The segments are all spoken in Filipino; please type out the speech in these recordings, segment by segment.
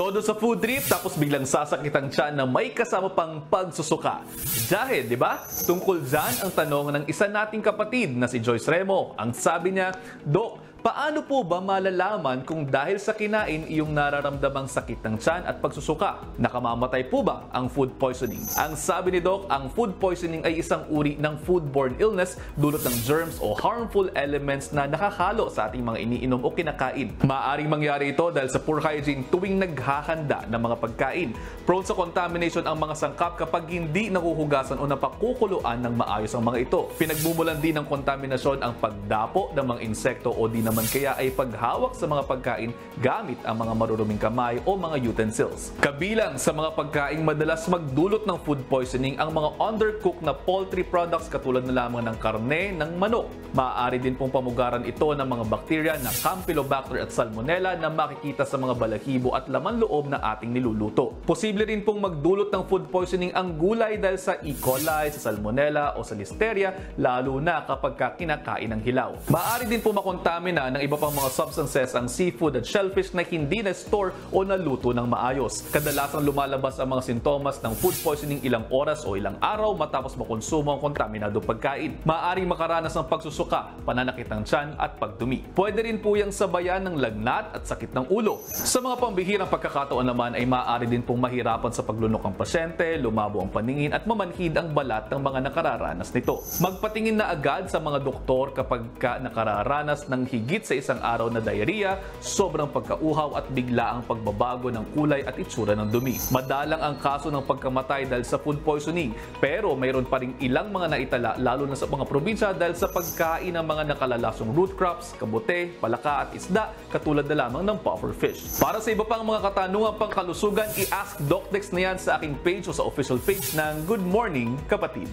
Todo sa food trip tapos biglang sasakit ang tiyan na may kasama pang pagsusuka. Dahil, di ba? Tungkol dyan ang tanong ng isa nating kapatid na si Joyce Remo. Ang sabi niya, Dok, paano po ba malalaman kung dahil sa kinain iyong nararamdamang sakit ng tiyan at pagsusuka? Nakamamatay po ba ang food poisoning? Ang sabi ni Doc, ang food poisoning ay isang uri ng foodborne illness dulot ng germs o harmful elements na nakakalo sa ating mga iniinom o kinakain. Maaring mangyari ito dahil sa poor hygiene tuwing naghahanda ng mga pagkain. Prone sa contamination ang mga sangkap kapag hindi nahuhugasan o napakukuluan ng maayos ang mga ito. Pinagmumulan din ng kontaminasyon ang pagdapo ng mga insekto o di naman kaya ay paghawak sa mga pagkain gamit ang mga maruruming kamay o mga utensils. Kabilang sa mga pagkain madalas magdulot ng food poisoning ang mga undercooked na poultry products katulad na lamang ng karne ng manok. Maaari din pong pamugaran ito ng mga bakterya na Campylobacter at Salmonella na makikita sa mga balahibo at laman loob na ating niluluto. Posible rin pong magdulot ng food poisoning ang gulay dahil sa E. coli, sa Salmonella o sa Listeria, lalo na kapag kinakain ng hilaw. Maaari din pong makontamina ng iba pang mga substances ang seafood at shellfish na hindi na-store o naluto ng maayos. Kadalasang lumalabas ang mga sintomas ng food poisoning ilang oras o ilang araw matapos makonsumo ang kontaminado pagkain. Maaaring makaranas ng pagsusuka, pananakit ng tiyan at pagdumi. Pwede rin po yung sabayan ng lagnat at sakit ng ulo. Sa mga pambihirang pagkakataon naman ay maaari din pong mahirapan sa paglunok ang pasyente, lumabo ang paningin at mamanhid ang balat ng mga nakararanas nito. Magpatingin na agad sa mga doktor kapag nakararanas ng higit sa isang araw na diarrhea, sobrang pagkauhaw at bigla ang pagbabago ng kulay at itsura ng dumi. Madalang ang kaso ng pagkamatay dahil sa food poisoning, pero mayroon pa rin ilang mga naitala lalo na sa mga probinsya dahil sa pagkain ng mga nakalalasong root crops, kabute, palaka at isda katulad na lamang ng puffer fish. Para sa iba pang mga katanungan pang kalusugan, i-ask Doc Dex na yan sa aking page o sa official page ng Good Morning Kapatid.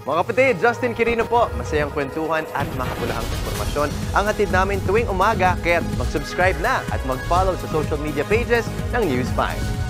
Mga kapatid, Justin Quirino po. Masayang kwentuhan at makapulahang informasyon ang hatid namin tuwing umaga. Kaya mag-subscribe na at mag-follow sa social media pages ng News 5.